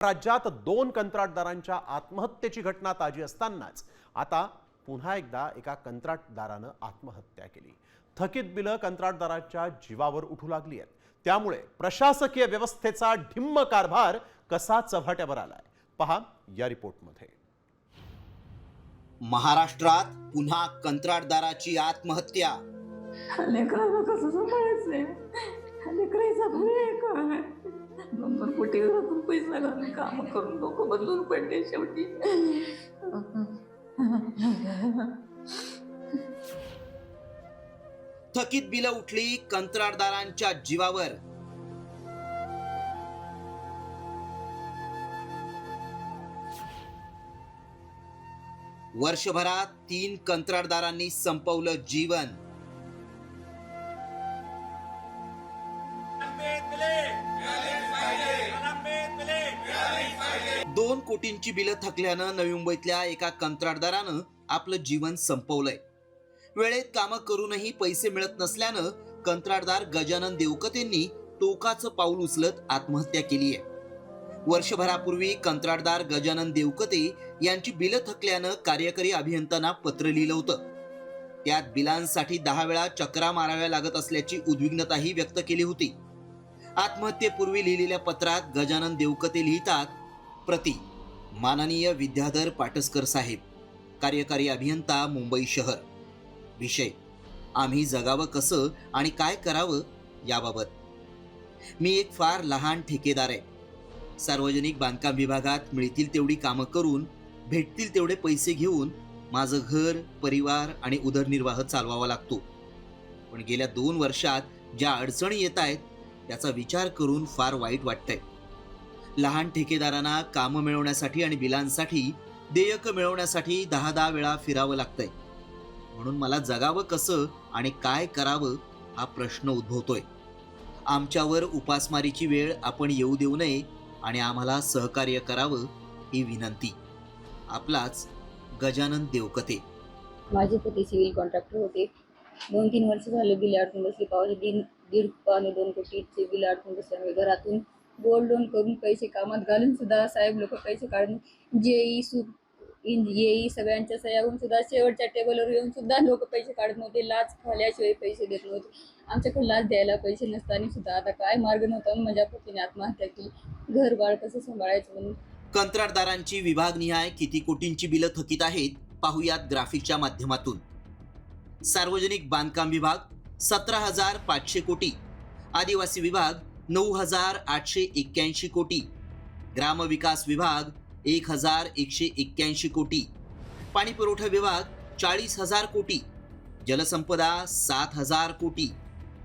राज्यात 2 कंत्राटदारांच्या आत्महत्येची घटना ताजी असतानाच आता पुन्हा एकदा एका कंत्राटदारानं आत्महत्या केली। थकीत बिलं कंत्राटदाराच्या जीवावर उठू लागली आहेत। त्यामुळे प्रशासकीय व्यवस्थेचा ढिम्म कारभार कसा चव्हाट्यावर आलाय पहा या रिपोर्टमध्ये। महाराष्ट्रात पुन्हा कंत्राटदाराची आत्महत्या। लेकरांना कसं सांभाळायचंय? लेकराचा भले काय 2 कोटी घरातून पैसा घालून काम करून डोकं बदलून पडले शेवटी। थकीत बिलं उठली कंत्राटदारांच्या जीवावर। वर्षभरात 3 कंत्राटदारांनी संपवलं जीवन। दोन कोटींची बिलं थकल्यानं नवी मुंबईतल्या एका कंत्राटदारानं आपलं जीवन संपवलंय। वेळेत कामं करूनही पैसे मिळत नसल्यानं कंत्राटदार गजानन देवकतेंनी टोकाचं पाऊल उचलत आत्महत्या केली आहे। वर्षभरापूर्वी कंत्राटदार गजानन देवकते यांची बिलं थकल्यानं कार्यकारी अभियंत्यांना पत्र लिहिलं होतं। त्यात बिलांसाठी 10 वेळा चक्रा माराव्या लागत असल्याची उद्विग्नताही व्यक्त केली होती। आत्महत्येपूर्वी लिहिलेल्या पत्रात गजानन देवकते लिहितात, प्रति माननीय विद्याधर पाटसकर साहेब, कार्यकारी अभियंता मुंबई शहर। विषय, आम्ही जगावं कसं आणि काय करावं याबाबत। मी एक फार लहान ठेकेदार आहे। सार्वजनिक बांधकाम विभागात मिळतील तेवढी कामं करून भेटतील तेवढे पैसे घेऊन माझं घर, परिवार आणि उदरनिर्वाह चालवावा लागतो। पण गेल्या 2 वर्षात ज्या अडचणी येत आहेत त्याचा विचार करून फार वाईट वाटतंय। लहान ठेकेदारांना कामं मिळवण्यासाठी आणि बिलांसाठी देयक मिळवण्यासाठी 10 वेळा फिरावं लागतंय। म्हणून मला जगावं कसं आणि काय करावं हा प्रश्न उद्भवतोय। आमच्यावर उपासमारीची वेळ आपण येऊ देऊ नये आणि आम्हाला सहकार्य करावं ही विनंती। आपलाच गजानन देवकते। माझे पती सिव्हिल कॉन्ट्रॅक्टर होते। 2-3 वर्ष झाले बिल अडकून बसली। पावणे 1.5-2 कोटीचे बिल अडकून बसल्यामुळे घरातून गोल्ड लोन करून पैसे कामात घालून सुद्धा साहेब लोक पैसे काढून जेई सगळ्यांच्या सह्या होऊन सुद्धा शेवटच्या टेबलवर येऊन सुद्धा लोक पैसे काढत नव्हते। लाच खाल्याशिवाय पैसे देत नव्हते। आमच्याकडे लाच द्यायला पैसे नसताना सुद्धा आता काय मार्ग नव्हता म्हणून माझ्या पतीने आत्महत्या केली। घर बाळ कसं सांभाळायचं म्हणून। कंत्राटदारांची विभागनिहाय किती कोटींची बिलं थकीत आहेत पाहुयात ग्राफिकच्या माध्यमातून। सार्वजनिक बांधकाम विभाग 17,500 कोटी, आदिवासी विभाग 9,881 कोटी, ग्रामविकास विभाग 1,181 कोटी, पाणी पुरवठा विभाग 40,000 कोटी, जलसंपदा 7,000 कोटी,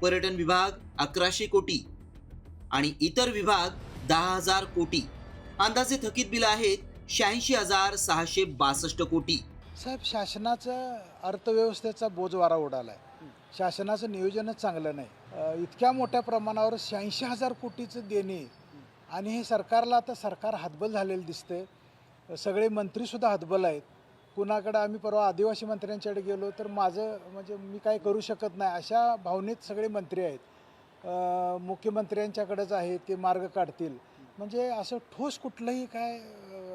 पर्यटन विभाग 1100 कोटी आणि इतर विभाग 10,000 कोटी। अंदाजे थकीत बिलं आहेत 86,662 कोटी। साहेब, शासनाचं अर्थव्यवस्थेचा बोजवारा उडालाय। शासनाचं नियोजनच चांगलं नाही। इतक्या मोठ्या प्रमाणावर 86,000 कोटीचं देणे आणि हे सरकारला आता सरकार हतबल झालेलं दिसतंय। सगळे मंत्रीसुद्धा हतबल आहेत। कुणाकडं आम्ही परवा आदिवासी मंत्र्यांच्याकडे गेलो तर माझं म्हणजे मी काय करू शकत नाही अशा भावनेत सगळे मंत्री आहेत। मुख्यमंत्र्यांच्याकडेच आहे, ते मार्ग काढतील। म्हणजे असं ठोस कुठलंही काय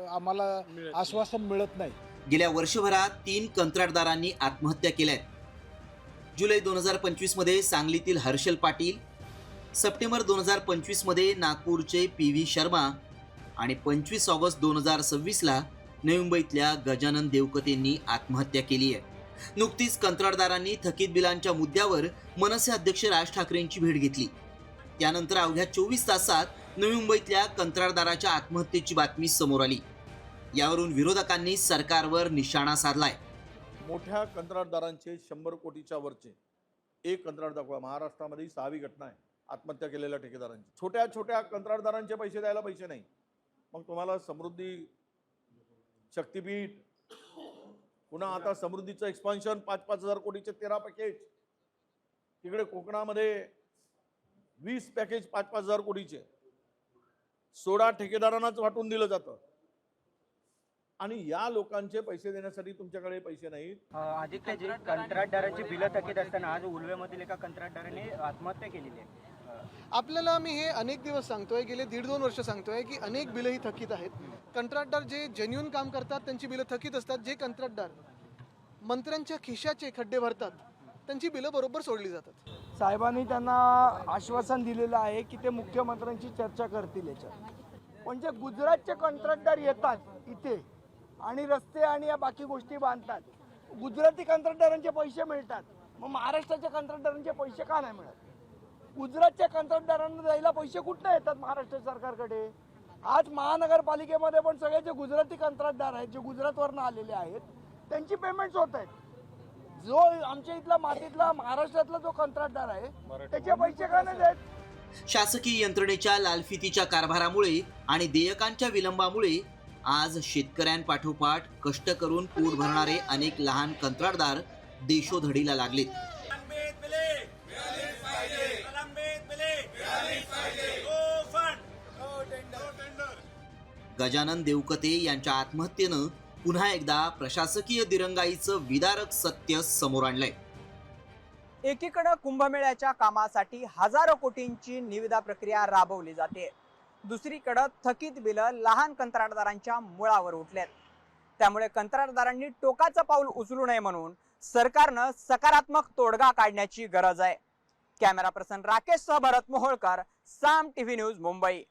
आम्हाला आश्वासन मिळत नाही। गेल्या वर्षभरात 3 कंत्राटदारांनी आत्महत्या केल्या आहेत। जुलै 2025 मध्ये सांगलीतील हर्षल पाटील, सप्टेंबर 2025 मध्ये नागपूरचे PV शर्मा आणि 25 ऑगस्ट 2026 ला नवी मुंबईतल्या गजानन देवकतेंनी आत्महत्या केली आहे। नुकतीच कंत्राटदारांनी थकीत बिलांच्या मुद्द्यावर मनसे अध्यक्ष राज ठाकरेंची भेट घेतली। त्यानंतर अवघ्या 24 तासात नवी मुंबईतल्या कंत्राटदाराच्या आत्महत्येची बातमी समोर आली। यावरून विरोधकांनी सरकारवर निशाणा साधलाय। मोठ्या कंत्राटदारांचे 100 कोटीच्या वरचे एक कंत्राट दाखवा। महाराष्ट्रामध्ये 6वी घटना आहे आत्महत्या केलेल्या ठेकेदारांची। छोट्या छोट्या कंत्राटदारांचे पैसे द्यायला पैसे नाही, मग तुम्हाला समृद्धी, शक्तिपीठ, पुन्हा आता समृद्धीचं एक्सपान्शन 5-5 हजार कोटीचे 13 पॅकेज, तिकडे कोकणामध्ये 20 पॅकेज 5-5 हजार कोटीचे 16 ठेकेदारांनाच वाटून दिलं जातं। आणि या लोकांचे पैसे देण्यासाठी तुमच्याकडे पैसे नाहीत। आदित्यजी, कंत्राटदाराची बिलं थकीत असताना आज उलवेमधील एका कंत्राटदाराने आत्महत्या केलेली आहे। आपल्याला मी हे अनेक दिवस सांगतोय, गेले 1.5-2 वर्ष सांगतोय की अनेक बिलं ही थकीत आहेत. कंत्राटदार जे जेन्युइन काम करतात त्यांची बिलं थकीत असतात. जे कंत्राटदार मंत्र्यांच्या खिशाचे खड्डे भरतात त्यांची बिलं बरोबर सोडली जातात. साहेबांनी त्यांना आश्वासन दिलेलं आहे की ते मुख्यमंत्र्यांची चर्चा करतील याच्यात. पण जे गुजरातचे कंत्राटदार येतात इथे आणि रस्ते आणि या बाकी गोष्टी बांधतात, गुजराती कंत्राटदारांचे पैसे मिळतात, मग महाराष्ट्राच्या कंत्राटदारांचे पैसे का नाही मिळत? गुजरातच्या कंत्राटदारांना द्यायला पैसे कुठनं येतात महाराष्ट्र सरकारकडे? आज महानगरपालिकेमध्ये पण सगळे जे गुजराती कंत्राटदार आहेत, जे गुजरातवरनं आलेले आहेत, त्यांची पेमेंट्स होत आहेत. जो आमच्या इथला मातीतला महाराष्ट्रातला जो कंत्राटदार आहे त्याचे पैसे का नाही देत? शासकीय यंत्रणेच्या लालफितीच्या कारभारामुळे आणि देयकांच्या विलंबामुळे आज शेतकऱ्यांपाठोपाठ कष्ट करून पोट भरणारे अनेक लहान कंत्राटदार देशोधडीला लागलेत. गजानन देवकते यांच्या आत्महत्येनं पुन्हा एकदा प्रशासकीय दिरंगाईचं विदारक सत्य समोर आणलंय. एकीकडे कुंभमेळ्याच्या कामासाठी हजारो कोटींची निविदा प्रक्रिया राबवली जाते, दुसरीकडे थकीत बिलं लहान कंत्राटदारांच्या मुळावर उठलेत. त्यामुळे कंत्राटदारांनी टोकाचं पाऊल उचलू नये म्हणून सरकारनं सकारात्मक तोडगा काढण्याची गरज आहे. कॅमेरा पर्सन राकेश सह भरत मोहोळकर, साम टीव्ही न्यूज, मुंबई.